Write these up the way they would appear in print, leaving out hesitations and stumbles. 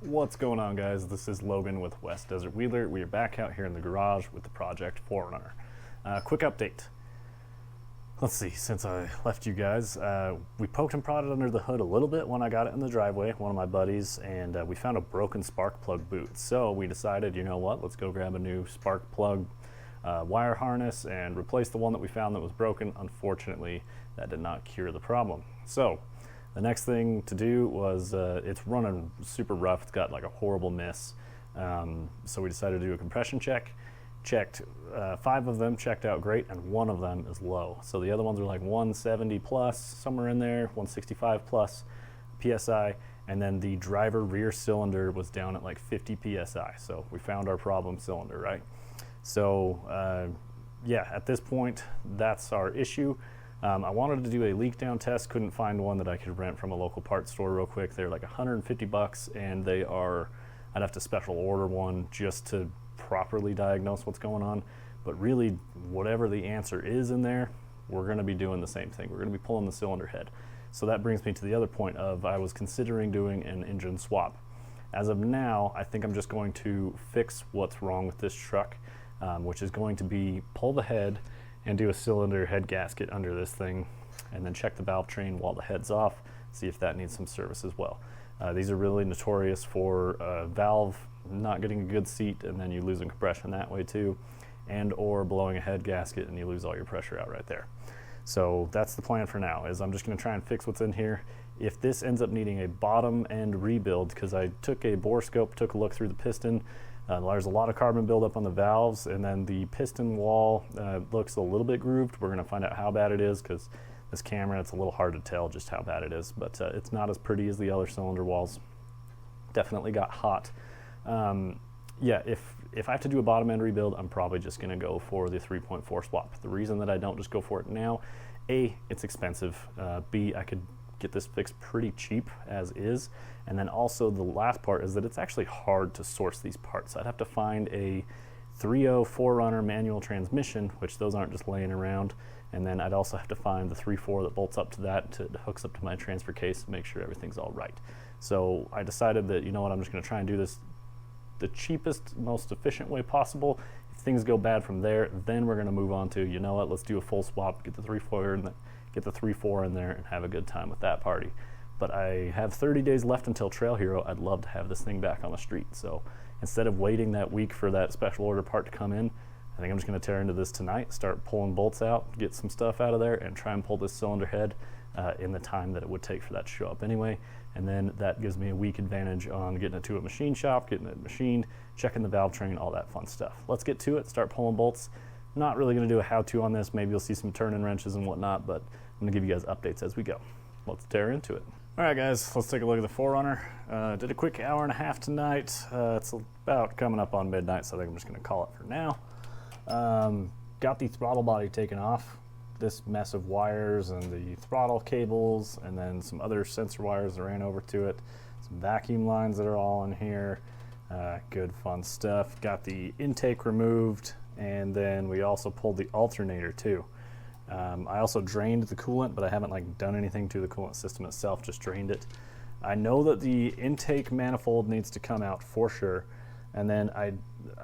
What's going on, guys? This is Logan with West Desert Wheeler. We are back out here in the garage with the project 4Runner. Quick update. Let's see, since I left you guys, we poked and prodded under the hood a little bit when I got it in the driveway, one of my buddies, and we found a broken spark plug boot. So we decided, you know what, let's go grab a new spark plug wire harness and replace the one that we found that was broken. Unfortunately, that did not cure the problem. So the next thing to do was, it's running super rough. It's got like a horrible miss. So we decided to do a compression check. Checked 5 of them, checked out great, and 1 of them is low. So the other ones are like 170 plus, somewhere in there, 165 plus PSI. And then the driver rear cylinder was down at like 50 PSI. So we found our problem cylinder, right? So yeah, at this point, that's our issue. I wanted to do a leak down test, couldn't find one that I could rent from a local parts store real quick. They're like 150 bucks, and they are, I'd have to special order one just to properly diagnose what's going on. But really, whatever the answer is in there, we're gonna be doing the same thing. We're gonna be pulling the cylinder head. So that brings me to the other point of, I was considering doing an engine swap. As of now, I think I'm just going to fix what's wrong with this truck, which is going to be pull the head and do a cylinder head gasket under this thing, and then check the valve train while the head's off, see if that needs some service as well. These are really notorious for valve not getting a good seat, and then you losing compression that way too, and or blowing a head gasket and you lose all your pressure out right there. So that's the plan for now, is I'm just gonna try and fix what's in here. If this ends up needing a bottom end rebuild, because I took a bore scope, took a look through the piston, there's a lot of carbon buildup on the valves, and then the piston wall looks a little bit grooved. We're gonna find out how bad it is, because this camera, it's a little hard to tell just how bad it is, but it's not as pretty as the other cylinder walls. Definitely got hot. Yeah, if I have to do a bottom end rebuild, I'm probably just gonna go for the 3.4 swap. The reason that I don't just go for it now, A, it's expensive, B, I could get this fixed pretty cheap as is, and then also the last part is that it's actually hard to source these parts. I'd have to find a 3.0 4Runner manual transmission, which those aren't just laying around, and then I'd also have to find the 3.4 that bolts up to that, hooks up to my transfer case to make sure everything's all right. So I decided that, you know what, I'm just gonna try and do this the cheapest, most efficient way possible. If things go bad from there, then we're gonna move on to, you know what, let's do a full swap, get the 3.4 in there and have a good time with that party. But I have 30 days left until Trail Hero. I'd love to have this thing back on the street. So instead of waiting that week for that special order part to come in, I think I'm just gonna tear into this tonight, start pulling bolts out, get some stuff out of there, and try and pull this cylinder head in the time that it would take for that to show up anyway. And then that gives me a week advantage on getting it to a machine shop, getting it machined, checking the valve train, all that fun stuff. Let's get to it, start pulling bolts. Not really gonna do a how-to on this. Maybe you'll see some turning wrenches and whatnot, but I'm gonna give you guys updates as we go. Let's tear into it. All right, guys, let's take a look at the 4Runner. Did a quick hour and a half tonight. It's about coming up on midnight, so I think I'm just gonna call it for now. Got the throttle body taken off. This mess of wires and the throttle cables, and then some other sensor wires that ran over to it. Some vacuum lines that are all in here. Good fun stuff. Got the intake removed, and then we also pulled the alternator too. I also drained the coolant, but I haven't like done anything to the coolant system itself, just drained it. I know that the intake manifold needs to come out for sure, and then I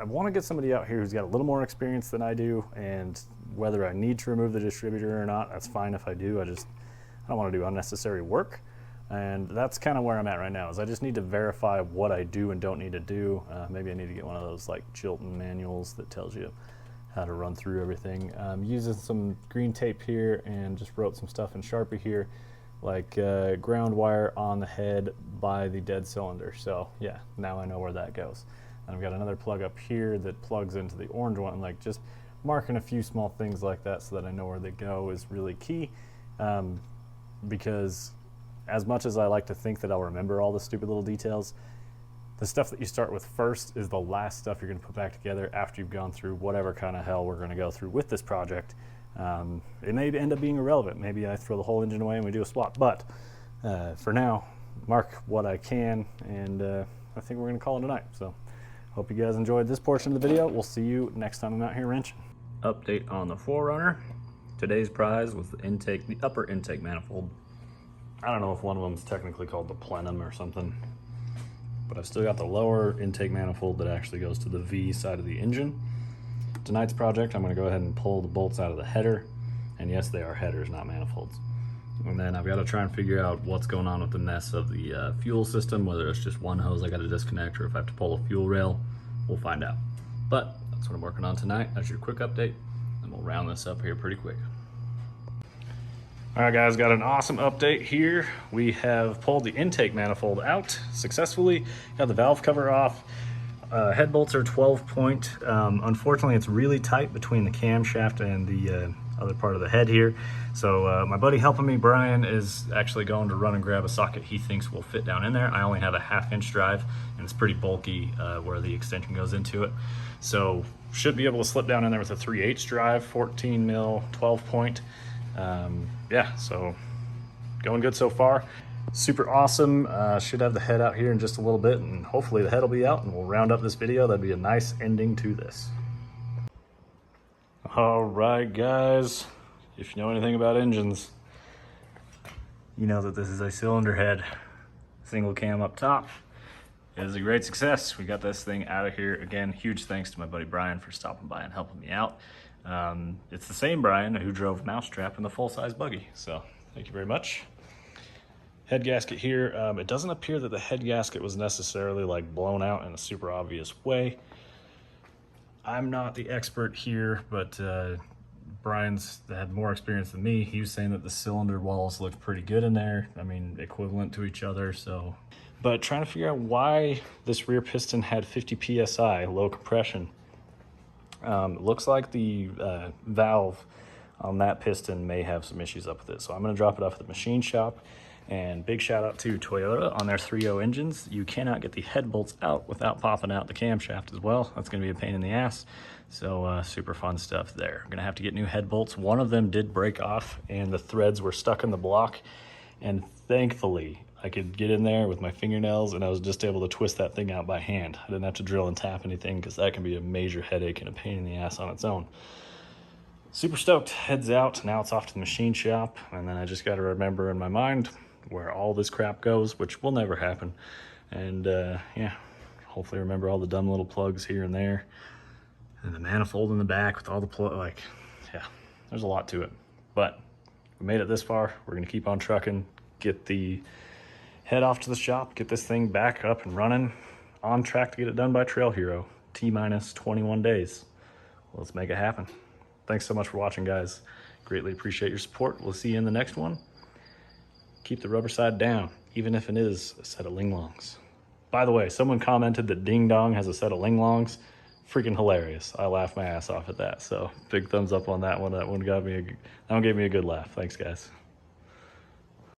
want to get somebody out here who's got a little more experience than I do, and whether I need to remove the distributor or not, that's fine if I do. I don't want to do unnecessary work, and that's kind of where I'm at right now, is I just need to verify what I do and don't need to do. Maybe I need to get one of those like Chilton manuals that tells you how to run through everything. I'm using some green tape here and just wrote some stuff in Sharpie here, like ground wire on the head by the dead cylinder. So yeah, now I know where that goes. And I've got another plug up here that plugs into the orange one. Like, just marking a few small things like that so that I know where they go is really key, because as much as I like to think that I'll remember all the stupid little details, the stuff that you start with first is the last stuff you're gonna put back together after you've gone through whatever kind of hell we're gonna go through with this project. It may end up being irrelevant. Maybe I throw the whole engine away and we do a swap, but for now, mark what I can, and I think we're gonna call it a night. So hope you guys enjoyed this portion of the video. We'll see you next time I'm out here wrenching. Update on the 4Runner. Today's prize was the upper intake manifold. I don't know if one of them is technically called the plenum or something, but I've still got the lower intake manifold that actually goes to the V side of the engine. Tonight's project, I'm going to go ahead and pull the bolts out of the header, and yes, they are headers, not manifolds. And then I've got to try and figure out what's going on with the mess of the fuel system, whether it's just one hose I got to disconnect or if I have to pull a fuel rail. We'll find out. But that's what I'm working on tonight. That's your quick update, and we'll round this up here pretty quick. All right, guys, got an awesome update here. We have pulled the intake manifold out successfully, got the valve cover off. Head bolts are 12 point. Unfortunately, it's really tight between the camshaft and the other part of the head here. So my buddy helping me, Brian, is actually going to run and grab a socket he thinks will fit down in there. I only have a 1/2 inch drive, and it's pretty bulky where the extension goes into it. So should be able to slip down in there with a 3/8 drive, 14 mil, 12 point. Yeah, so going good so far. Super awesome. Should have the head out here in just a little bit, and hopefully the head will be out and we'll round up this video. That'd be a nice ending to this. All right, guys, if you know anything about engines, you know that this is a cylinder head, single cam up top. It is a great success. We got this thing out of here. Again, huge thanks to my buddy Brian for stopping by and helping me out. It's the same Brian who drove Mousetrap in the full-size buggy, so thank you very much. Head gasket here. It doesn't appear that the head gasket was necessarily like blown out in a super obvious way. I'm not the expert here, but Brian's had more experience than me. He was saying that the cylinder walls looked pretty good in there. I mean, equivalent to each other, so. But trying to figure out why this rear piston had 50 PSI, low compression. It looks like the valve on that piston may have some issues up with it. So I'm gonna drop it off at the machine shop. And big shout out to Toyota on their 3.0 engines. You cannot get the head bolts out without popping out the camshaft as well. That's gonna be a pain in the ass. So super fun stuff there. I'm gonna have to get new head bolts. One of them did break off and the threads were stuck in the block. And thankfully, I could get in there with my fingernails and I was just able to twist that thing out by hand. I didn't have to drill and tap anything because that can be a major headache and a pain in the ass on its own. Super stoked, heads out. Now it's off to the machine shop. And then I just got to remember in my mind where all this crap goes, which will never happen. And yeah, hopefully remember all the dumb little plugs here and there. And the manifold in the back with all the plug, like, yeah, there's a lot to it. But we made it this far. We're gonna keep on trucking, get the head off to the shop, get this thing back up and running, on track to get it done by Trail Hero, T-minus 21 days. Let's make it happen. Thanks so much for watching, guys. Greatly appreciate your support. We'll see you in the next one. Keep the rubber side down, even if it is a set of linglongs. By the way, someone commented that Ding Dong has a set of linglongs. Freaking hilarious. I laughed my ass off at that. So big thumbs up on that one. That one gave me a good laugh. Thanks, guys.